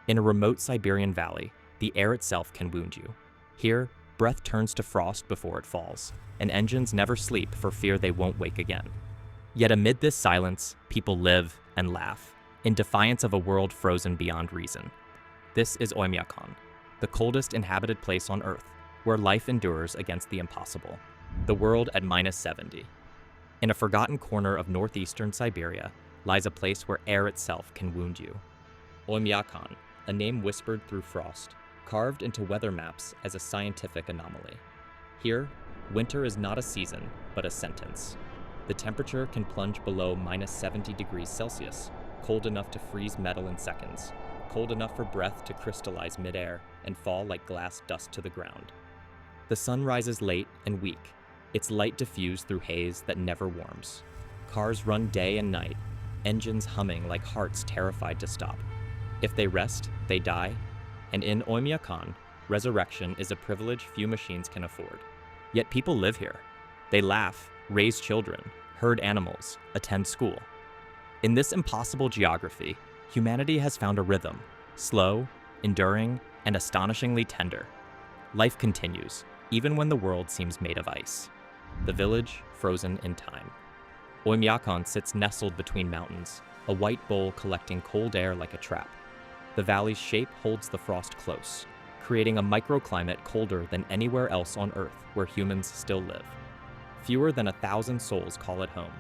In a remote Siberian valley, the air itself can wound you. Here, breath turns to frost before it falls, and engines never sleep for fear they won't wake again. Yet amid this silence, people live and laugh, in defiance of a world frozen beyond reason. This is Oymyakon, the coldest inhabited place on Earth, where life endures against the impossible, the world at -70. In a forgotten corner of northeastern Siberia lies a place where air itself can wound you. Oymyakon, a name whispered through frost, carved into weather maps as a scientific anomaly. Here, winter is not a season, but a sentence. The temperature can plunge below -70 degrees Celsius, cold enough to freeze metal in seconds, cold enough for breath to crystallize midair and fall like glass dust to the ground. The sun rises late and weak, its light diffused through haze that never warms. Cars run day and night, engines humming like hearts terrified to stop. If they rest, they die, and in Oymyakon, resurrection is a privilege few machines can afford. Yet people live here. They laugh, raise children, herd animals, attend school. In this impossible geography, humanity has found a rhythm, slow, enduring, and astonishingly tender. Life continues, even when the world seems made of ice. The village, frozen in time. Oymyakon sits nestled between mountains, a white bowl collecting cold air like a trap. The valley's shape holds the frost close, creating a microclimate colder than anywhere else on Earth where humans still live. Fewer than 1,000 souls call it home,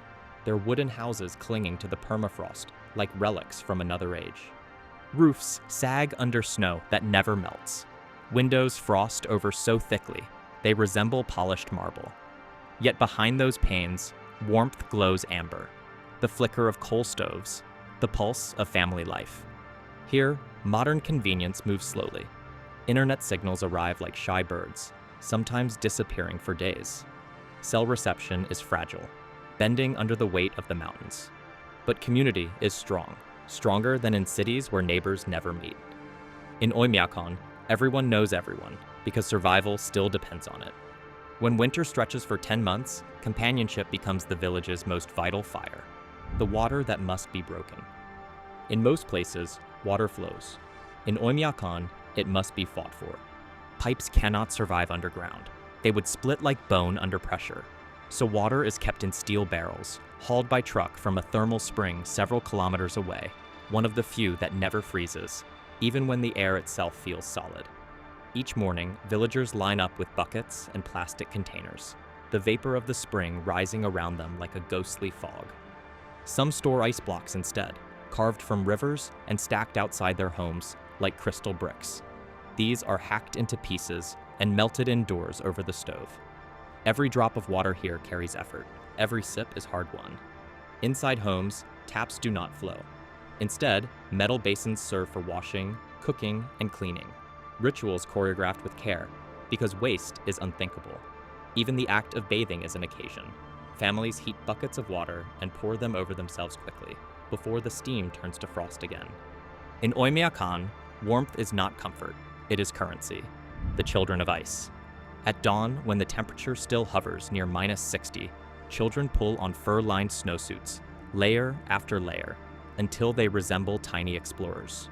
their wooden houses clinging to the permafrost like relics from another age. Roofs sag under snow that never melts. Windows frost over so thickly, they resemble polished marble. Yet behind those panes, warmth glows amber, the flicker of coal stoves, the pulse of family life. Here, modern convenience moves slowly. Internet signals arrive like shy birds, sometimes disappearing for days. Cell reception is fragile, bending under the weight of the mountains. But community is strong, stronger than in cities where neighbors never meet. In Oymyakon, everyone knows everyone, because survival still depends on it. When winter stretches for 10 months, companionship becomes the village's most vital fire, the water that must be broken. In most places, water flows. In Oymyakon, it must be fought for. Pipes cannot survive underground. They would split like bone under pressure. So water is kept in steel barrels, hauled by truck from a thermal spring several kilometers away, one of the few that never freezes, even when the air itself feels solid. Each morning, villagers line up with buckets and plastic containers, the vapor of the spring rising around them like a ghostly fog. Some store ice blocks instead, carved from rivers and stacked outside their homes like crystal bricks. These are hacked into pieces and melted indoors over the stove. Every drop of water here carries effort. Every sip is hard-won. Inside homes, taps do not flow. Instead, metal basins serve for washing, cooking, and cleaning. Rituals choreographed with care, because waste is unthinkable. Even the act of bathing is an occasion. Families heat buckets of water and pour them over themselves quickly, before the steam turns to frost again. In Oymyakon, warmth is not comfort, it is currency, the children of ice. At dawn, when the temperature still hovers near -60, children pull on fur-lined snowsuits, layer after layer, until they resemble tiny explorers.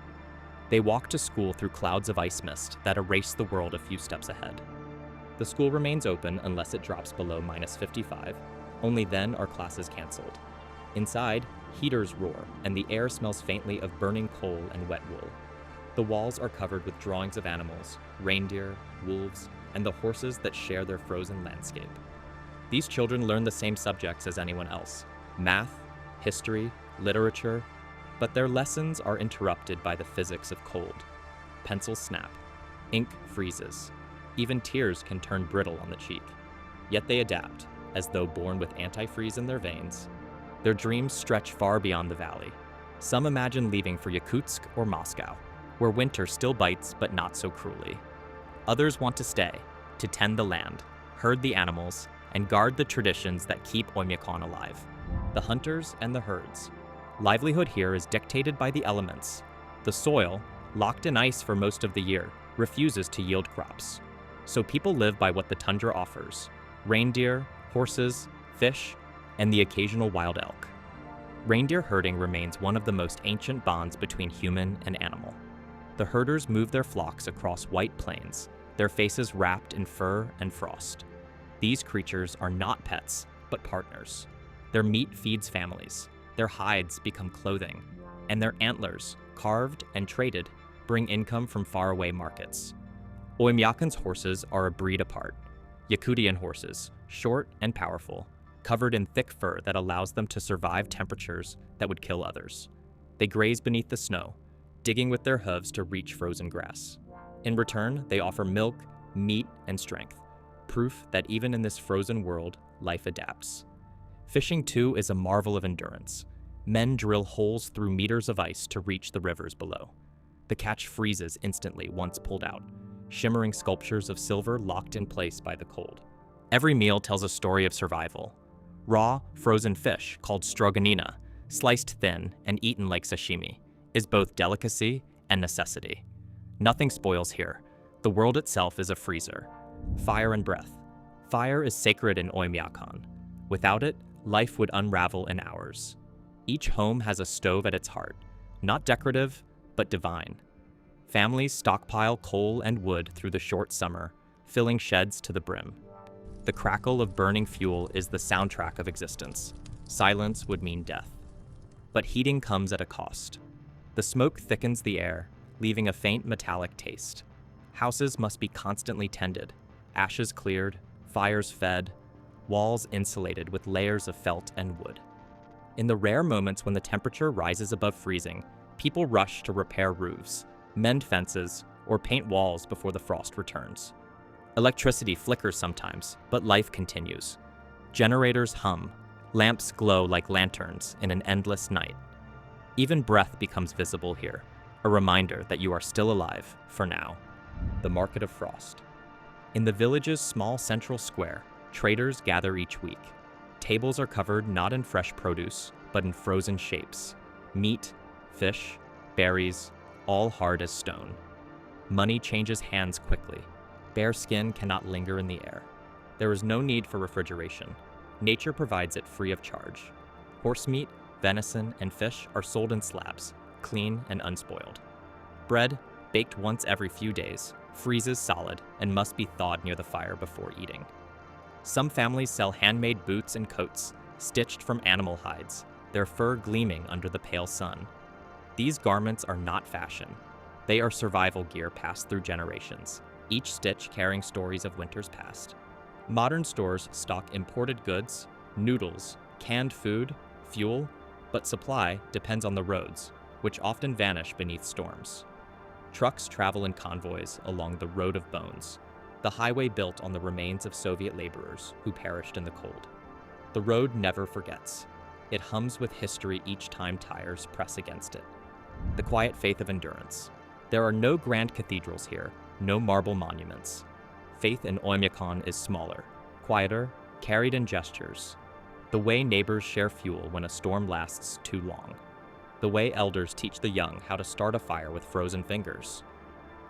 They walk to school through clouds of ice mist that erase the world a few steps ahead. The school remains open unless it drops below -55. Only then are classes canceled. Inside, heaters roar, and the air smells faintly of burning coal and wet wool. The walls are covered with drawings of animals, reindeer, wolves, and the horses that share their frozen landscape. These children learn the same subjects as anyone else: math, history, literature, but their lessons are interrupted by the physics of cold. Pencils snap, ink freezes, even tears can turn brittle on the cheek. Yet they adapt, as though born with antifreeze in their veins. Their dreams stretch far beyond the valley. Some imagine leaving for Yakutsk or Moscow, where winter still bites but not so cruelly. Others want to stay, to tend the land, herd the animals, and guard the traditions that keep Oymyakon alive. The hunters and the herds. Livelihood here is dictated by the elements. The soil, locked in ice for most of the year, refuses to yield crops. So people live by what the tundra offers: reindeer, horses, fish, and the occasional wild elk. Reindeer herding remains one of the most ancient bonds between human and animal. The herders move their flocks across white plains, their faces wrapped in fur and frost. These creatures are not pets, but partners. Their meat feeds families, their hides become clothing, and their antlers, carved and traded, bring income from faraway markets. Oymyakon's horses are a breed apart. Yakutian horses, short and powerful, covered in thick fur that allows them to survive temperatures that would kill others. They graze beneath the snow, digging with their hooves to reach frozen grass. In return, they offer milk, meat, and strength, proof that even in this frozen world, life adapts. Fishing, too, is a marvel of endurance. Men drill holes through meters of ice to reach the rivers below. The catch freezes instantly once pulled out, shimmering sculptures of silver locked in place by the cold. Every meal tells a story of survival. Raw, frozen fish, called stroganina, sliced thin and eaten like sashimi, is both delicacy and necessity. Nothing spoils here. The world itself is a freezer. Fire and breath. Fire is sacred in Oymyakon. Without it, life would unravel in hours. Each home has a stove at its heart, not decorative, but divine. Families stockpile coal and wood through the short summer, filling sheds to the brim. The crackle of burning fuel is the soundtrack of existence. Silence would mean death. But heating comes at a cost. The smoke thickens the air, leaving a faint metallic taste. Houses must be constantly tended, ashes cleared, fires fed, walls insulated with layers of felt and wood. In the rare moments when the temperature rises above freezing, people rush to repair roofs, mend fences, or paint walls before the frost returns. Electricity flickers sometimes, but life continues. Generators hum, lamps glow like lanterns in an endless night. Even breath becomes visible here, a reminder that you are still alive, for now. The Market of Frost. In the village's small central square, traders gather each week. Tables are covered not in fresh produce, but in frozen shapes. Meat, fish, berries, all hard as stone. Money changes hands quickly. Bare skin cannot linger in the air. There is no need for refrigeration. Nature provides it free of charge. Horse meat, venison, and fish are sold in slabs, clean and unspoiled. Bread, baked once every few days, freezes solid and must be thawed near the fire before eating. Some families sell handmade boots and coats, stitched from animal hides, their fur gleaming under the pale sun. These garments are not fashion. They are survival gear passed through generations, each stitch carrying stories of winters past. Modern stores stock imported goods, noodles, canned food, fuel, but supply depends on the roads, which often vanish beneath storms. Trucks travel in convoys along the Road of Bones, the highway built on the remains of Soviet laborers who perished in the cold. The road never forgets. It hums with history each time tires press against it. The quiet faith of endurance. There are no grand cathedrals here, no marble monuments. Faith in Oymyakon is smaller, quieter, carried in gestures. The way neighbors share fuel when a storm lasts too long. The way elders teach the young how to start a fire with frozen fingers.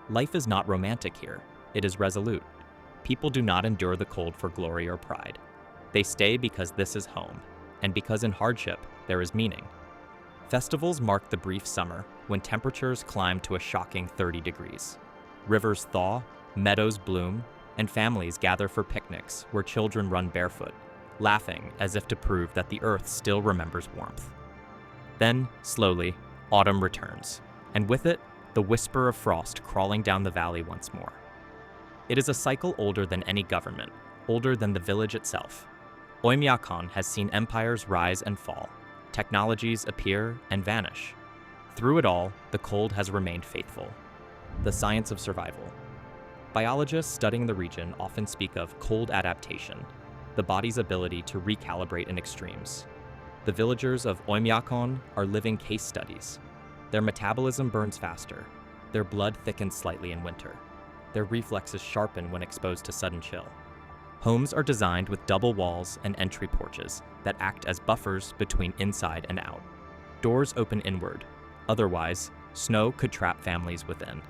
Life is not romantic here. It is resolute. People do not endure the cold for glory or pride. They stay because this is home, and because in hardship there is meaning. Festivals mark the brief summer when temperatures climb to a shocking 30 degrees. Rivers thaw, meadows bloom, and families gather for picnics where children run barefoot, laughing as if to prove that the earth still remembers warmth. Then, slowly, autumn returns, and with it, the whisper of frost crawling down the valley once more. It is a cycle older than any government, older than the village itself. Oymyakon has seen empires rise and fall, technologies appear and vanish. Through it all, the cold has remained faithful. The science of survival. Biologists studying the region often speak of cold adaptation, the body's ability to recalibrate in extremes. The villagers of Oymyakon are living case studies. Their metabolism burns faster. Their blood thickens slightly in winter. Their reflexes sharpen when exposed to sudden chill. Homes are designed with double walls and entry porches that act as buffers between inside and out. Doors open inward. Otherwise, snow could trap families within.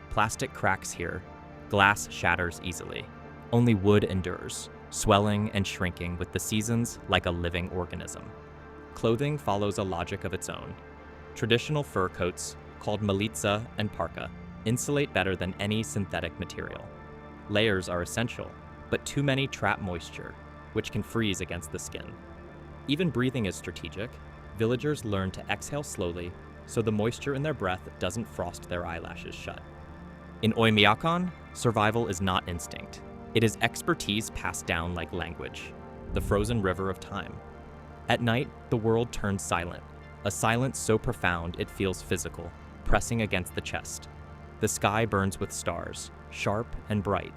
Plastic cracks here. Glass shatters easily. Only wood endures, swelling and shrinking with the seasons like a living organism. Clothing follows a logic of its own. Traditional fur coats, called militsa and parka, insulate better than any synthetic material. Layers are essential, but too many trap moisture, which can freeze against the skin. Even breathing is strategic. Villagers learn to exhale slowly so the moisture in their breath doesn't frost their eyelashes shut. In Oymyakon, survival is not instinct. It is expertise passed down like language, the frozen river of time. At night, the world turns silent, a silence so profound it feels physical, pressing against the chest. The sky burns with stars, sharp and bright,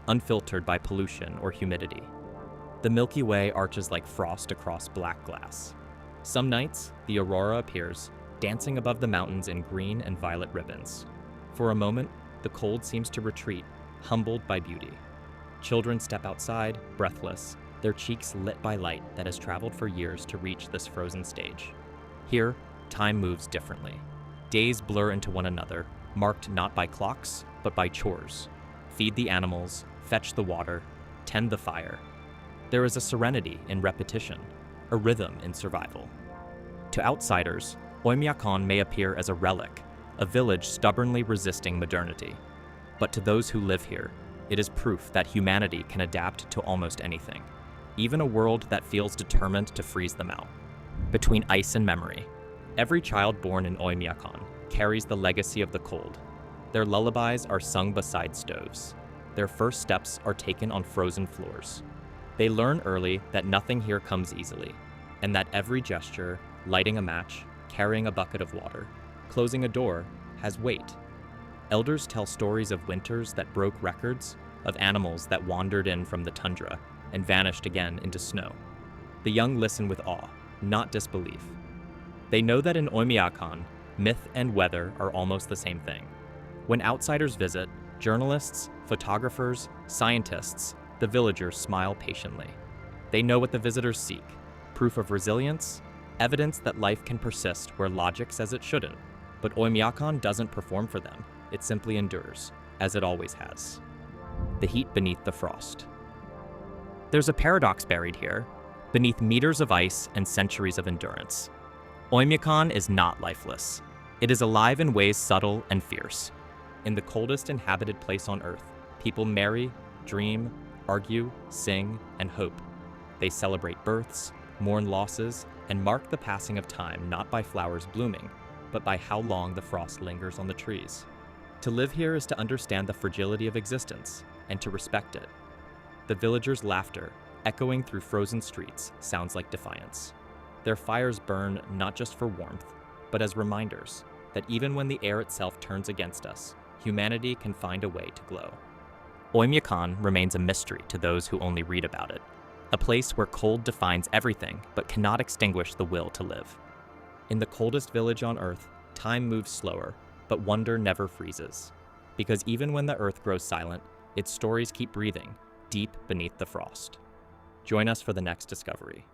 unfiltered by pollution or humidity. The Milky Way arches like frost across black glass. Some nights, the aurora appears, dancing above the mountains in green and violet ribbons. For a moment, the cold seems to retreat, humbled by beauty. Children step outside, breathless, their cheeks lit by light that has traveled for years to reach this frozen stage. Here, time moves differently. Days blur into one another, marked not by clocks, but by chores. Feed the animals, fetch the water, tend the fire. There is a serenity in repetition, a rhythm in survival. To outsiders, Oymyakon may appear as a relic, a village stubbornly resisting modernity. But to those who live here, it is proof that humanity can adapt to almost anything, even a world that feels determined to freeze them out. Between ice and memory, every child born in Oymyakon carries the legacy of the cold. Their lullabies are sung beside stoves. Their first steps are taken on frozen floors. They learn early that nothing here comes easily, and that every gesture, lighting a match, carrying a bucket of water, closing a door, has weight. Elders tell stories of winters that broke records, of animals that wandered in from the tundra and vanished again into snow. The young listen with awe, not disbelief. They know that in Oymyakon, myth and weather are almost the same thing. When outsiders visit, journalists, photographers, scientists, the villagers smile patiently. They know what the visitors seek: proof of resilience, evidence that life can persist where logic says it shouldn't. But Oymyakon doesn't perform for them, it simply endures, as it always has. The heat beneath the frost. There's a paradox buried here, beneath meters of ice and centuries of endurance. Oymyakon is not lifeless. It is alive in ways subtle and fierce. In the coldest inhabited place on Earth, people marry, dream, argue, sing, and hope. They celebrate births, mourn losses, and mark the passing of time not by flowers blooming, but by how long the frost lingers on the trees. To live here is to understand the fragility of existence and to respect it. The villagers' laughter, echoing through frozen streets, sounds like defiance. Their fires burn not just for warmth, but as reminders that even when the air itself turns against us, humanity can find a way to glow. Oymyakon remains a mystery to those who only read about it, a place where cold defines everything but cannot extinguish the will to live. In the coldest village on Earth, time moves slower, but wonder never freezes. Because even when the Earth grows silent, its stories keep breathing, deep beneath the frost. Join us for the next discovery.